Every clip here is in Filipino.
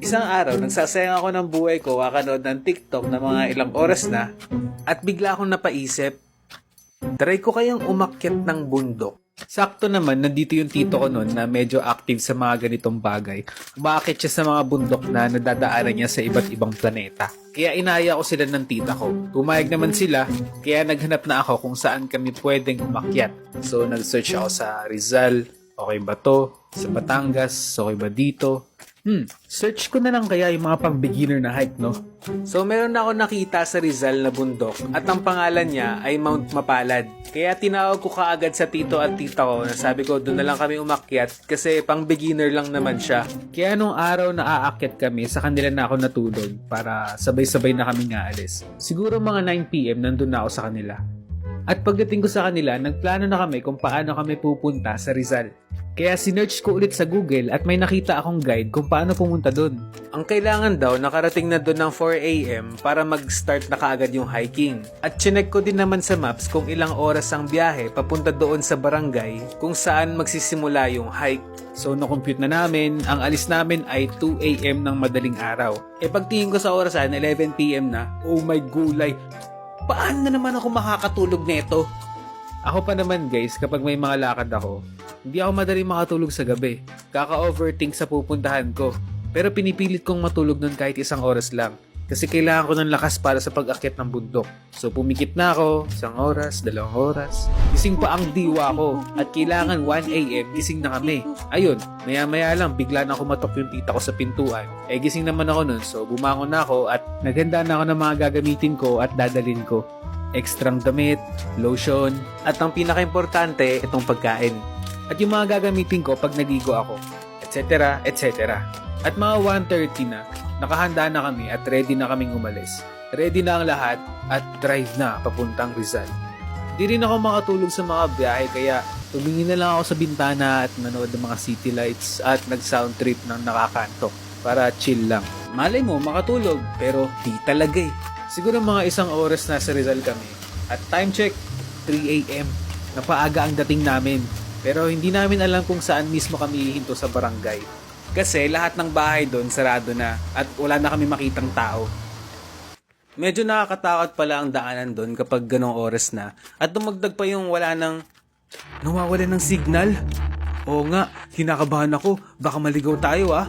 Isang araw, nagsasayang ako ng buhay ko kakanood ng TikTok na mga ilang oras na at bigla akong napaisip, try ko kayang umakyat ng bundok. Sakto naman, nandito yung tito ko noon na medyo active sa mga ganitong bagay. Umaakit siya sa mga bundok na nadadaanan niya sa iba't ibang planeta. Kaya inaya ko sila ng tita ko. Pumayag naman sila, kaya naghanap na ako kung saan kami pwedeng umakyat. So nag-search ako sa Rizal, okay ba to? Sa Batangas, okay ba dito? Search ko na lang kaya yung mga pang-beginner na hike, no? So, meron na ako nakita sa Rizal na bundok at ang pangalan niya ay Mount Mapalad. Kaya tinawag ko kaagad sa tito at tita ko na sabi ko doon na lang kami umakyat kasi pang-beginner lang naman siya. Kaya nung araw na aakyat kami, sa kanila na ako natulog para sabay-sabay na kami aalis. Siguro mga 9 PM nandun na ako sa kanila. At pagdating ko sa kanila, nagplano na kami kung paano kami pupunta sa Rizal. Kaya sinearch ko ulit sa Google at may nakita akong guide kung paano pumunta doon. Ang kailangan daw, nakarating na doon ng 4 AM para mag-start na kaagad yung hiking. At chinek ko din naman sa maps kung ilang oras ang biyahe papunta doon sa barangay kung saan magsisimula yung hike. So na-compute na namin, ang alis namin ay 2 AM ng madaling araw. E pagtingin ko sa orasan, 11 PM na, oh my gulay, paano na naman ako makakatulog neto? Ako pa naman guys, kapag may mga lakad ako, hindi ako madaling makatulog sa gabi. Kaka-overthink sa pupuntahan ko. Pero pinipilit kong matulog nun kahit isang oras lang. Kasi kailangan ko ng lakas para sa pag-akyat ng bundok. So pumikit na ako, 1 oras, 2 oras. Gising pa ang diwa ko at kailangan 1 AM gising na kami. Ayun, maya-maya lang bigla na kumatok yung tita ko sa pintuan. Eh gising naman ako nun, so bumangon na ako at naghanda na ako ng mga gagamitin ko at dadalin ko. Extrang damit, lotion, at ang pinaka-importante, itong pagkain. At yung mga gagamitin ko pag nagigo ako, etc. etc. At mga 1:30 na, nakahanda na kami at ready na kaming umalis. Ready na ang lahat at drive na papuntang Rizal. Di rin ako makatulog sa mga biyahe kaya tumingin na lang ako sa bintana at nanood ng mga city lights at nag-sound trip ng nakakanto para chill lang. Malay mo makatulog pero di talaga eh. Siguro mga 1 oras na sa Rizal kami. At time check, 3 AM. Napaaga ang dating namin. Pero hindi namin alam kung saan mismo kami hihinto sa barangay. Kasi lahat ng bahay doon sarado na at wala na kami makitang tao. Medyo nakakatakot pala ang daanan doon kapag ganong oras na. At dumagdag pa yung wala ng nawawala ng signal. Oo nga, kinakabahan ako. Baka maligaw tayo ah.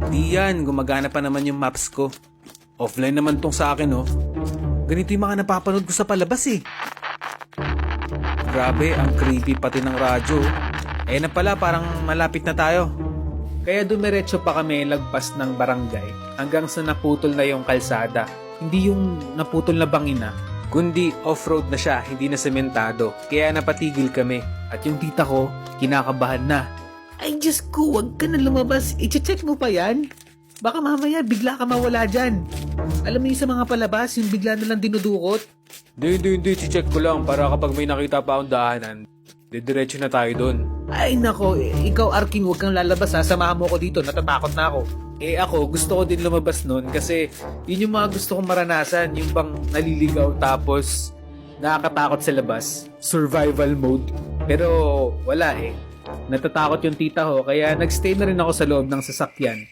Di yan, gumagana pa naman yung maps ko. Offline naman tong sa akin, oh. Ganito yung mga napapanood ko sa palabas, eh. Grabe, ang creepy pati ng radyo. Eh na pala, parang malapit na tayo. Kaya dumiretso pa kami lagpas ng barangay hanggang sa naputol na yung kalsada. Hindi yung naputol na bangina, kundi off-road na siya, hindi na sementado. Kaya napatigil kami. At yung tita ko, kinakabahan na. Ay, Diyos ko, wag ka na lumabas. I-check mo pa yan? Baka mamaya bigla ka mawala dyan. Alam mo yung sa mga palabas, yung bigla na lang dinudukot? Hindi. Check ko lang para kapag may nakita pa akong daanan, didiretso na tayo doon. Ay nako, ikaw Arkin, huwag kang lalabas ha. Samahan mo ko dito, natatakot na ako. Eh ako, gusto ko din lumabas noon kasi yun yung mga gusto kong maranasan. Yung bang naliligaw tapos nakakatakot sa labas. Survival mode. Pero wala eh. Natatakot yung tita ko kaya nagstay na rin ako sa loob ng sasakyan.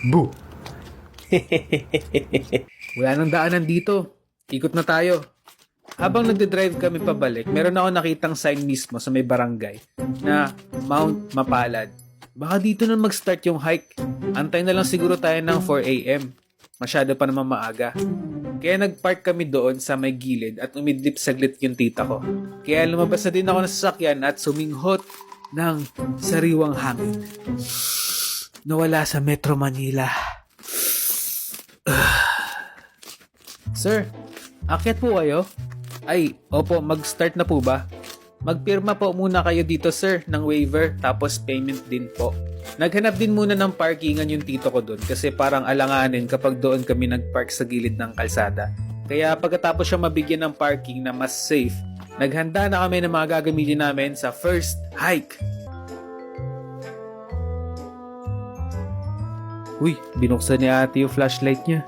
Boo! Wala nang daanan dito. Ikot na tayo. Habang nagde-drive kami pabalik, meron ako nakitang sign mismo sa may barangay na Mount Mapalad. Baka dito na mag-start yung hike. Antay na lang siguro tayo ng 4 AM. Masyado pa naman maaga. Kaya nagpark kami doon sa may gilid at umidlip saglit yung tita ko. Kaya lumabas na din ako ng sasakyan at suminghot ng sariwang hangin. Nawala sa Metro Manila. Sir, akyat po kayo? Ay, opo, mag-start na po ba? Magpirma po muna kayo dito sir ng waiver tapos payment din po. Naghanap din muna ng parkingan yung tito ko doon kasi parang alanganin kapag doon kami nagpark sa gilid ng kalsada. Kaya pagkatapos siya mabigyan ng parking na mas safe, naghanda na kami ng mga gagamitin namin sa first hike. Uy, binuksan ni ate yung flashlight niya.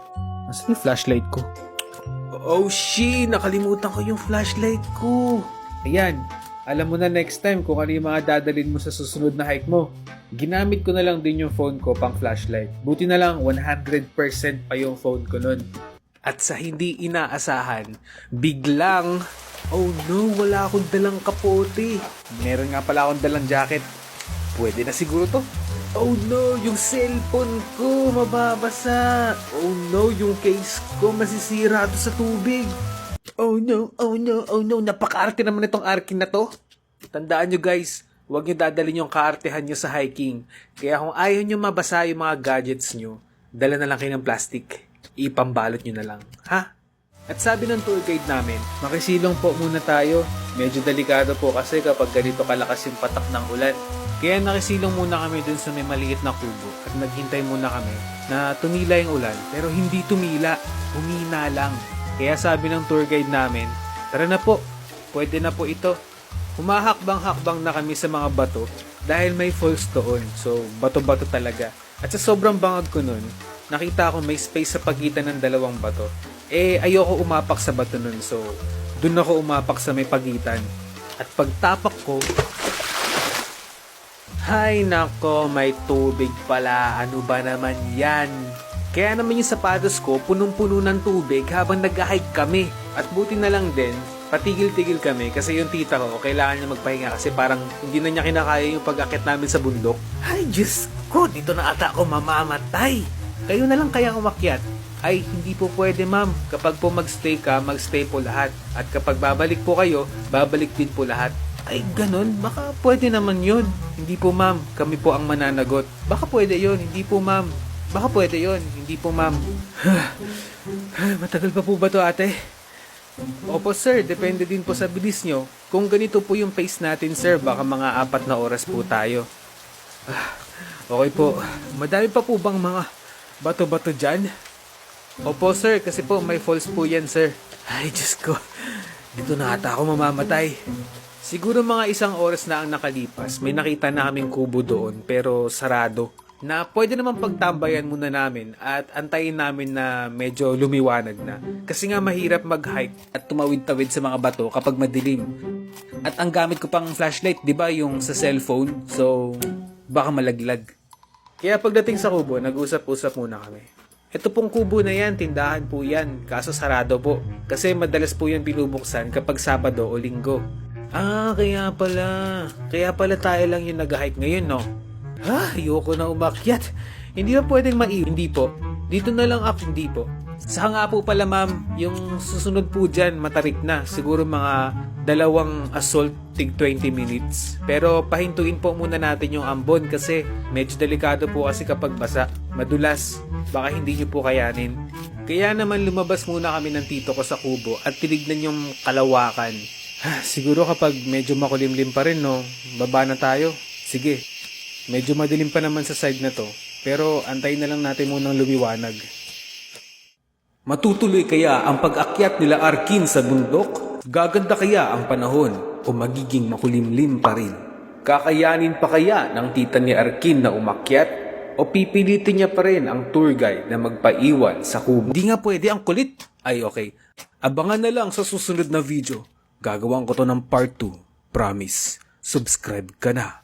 Nasaan yung flashlight ko? Oh shit, nakalimutan ko yung flashlight ko. Ayan, alam mo na next time kung ano yung mga dadalhin mo sa susunod na hike mo. Ginamit ko na lang din yung phone ko pang flashlight. Buti na lang 100% pa yung phone ko nun. At sa hindi inaasahan, biglang, oh no, wala akong dalang kapote. Meron nga pala akong dalang jacket. Pwede na siguro to. Oh no, yung cellphone ko mababasa. Oh no, yung case ko masisira to sa tubig. Oh no, oh no, oh no, napaka-arte naman itong Arkin na to. Tandaan nyo guys, huwag nyo dadalhin yung kaartehan nyo sa hiking. Kaya kung ayaw nyo mabasa yung mga gadgets nyo, dala na lang kayo ng plastic. Ipambalot nyo na lang, ha? At sabi ng tour guide namin, makisilong po muna tayo. Medyo delikado po kasi kapag ganito kalakas yung patak ng ulan. Kaya nakisilong muna kami dun sa may maliit na kubo at naghintay muna kami na tumila yung ulan. Pero hindi tumila, humina lang. Kaya sabi ng tour guide namin, tara na po, pwede na po ito. Humahakbang-hakbang na kami sa mga bato dahil may falls doon. So, bato-bato talaga. At sa sobrang bangag ko nun, nakita ko may space sa pagitan ng dalawang bato. Ayoko umapak sa bato nun. So, dun ako umapak sa may pagitan. At pagtapak ko, hay nako, may tubig pala. Ano ba naman yan? Kaya naman yung sapatos ko, punong-puno ng tubig habang nag-hike kami. At buti na lang din, patigil-tigil kami kasi yung tita ko, kailangan niya magpahinga kasi parang hindi na niya kinakaya yung pag-akit namin sa bundok. Ay, Diyos ko, dito na ata ako mamamatay. Kayo na lang kaya umakyat. Ay, hindi po pwede ma'am. Kapag po magstay ka, magstay po lahat. At kapag babalik po kayo, babalik din po lahat. Ay, ganun? Baka pwede naman yun. Hindi po ma'am, kami po ang mananagot. Baka pwede yun, hindi po ma'am. Baka pwede yun, hindi po ma'am. Matagal pa po ba to ate? Opo sir, depende din po sa bilis nyo. Kung ganito po yung pace natin sir, baka mga 4 na oras po tayo. Okay po, madami pa po bang mga bato-bato dyan? Opo sir, kasi po may falls po yan sir. Ay Diyos ko, dito na ata ako mamamatay. Siguro mga 1 oras na ang nakalipas, may nakita na kaming kubo doon pero sarado. Na pwede naman pagtambayan muna namin at antayin namin na medyo lumiwanag na. Kasi nga mahirap mag-hike at tumawid-tawid sa mga bato kapag madilim. At ang gamit ko pang flashlight, di ba, yung sa cellphone? So, baka malaglag. Kaya pagdating sa kubo, nag-usap-usap muna kami. Ito pong kubo na yan, tindahan po yan, kaso sarado po. Kasi madalas po yan binubuksan kapag Sabado o Linggo. Kaya pala tayo lang yung nag-hike ngayon, no? Ayoko na umakyat. Hindi ba pwedeng Hindi po. Dito na lang ako, hindi po. Saka nga po pala ma'am, yung susunod po dyan, matarik na. Siguro mga 2 assault tig 20 minutes. Pero pahintuin po muna natin yung ambon kasi medyo delikado po kasi kapag basa. Madulas. Baka hindi nyo po kayanin. Kaya naman lumabas muna kami ng tito ko sa kubo at tinignan yung kalawakan. Siguro kapag medyo makulimlim pa rin, no? Baba na tayo. Sige. Medyo madilim pa naman sa side na to, pero antayin na lang natin munang lumiwanag. Matutuloy kaya ang pag-akyat nila Arkin sa bundok? Gaganda kaya ang panahon o magiging makulimlim pa rin? Kakayanin pa kaya ng tita ni Arkin na umakyat? O pipilitin niya pa rin ang tour guide na magpaiwan sa kubo? Di nga pwede, ang kulit. Ay okay, abangan na lang sa susunod na video. Gagawin ko to ng part 2. Promise, subscribe ka na.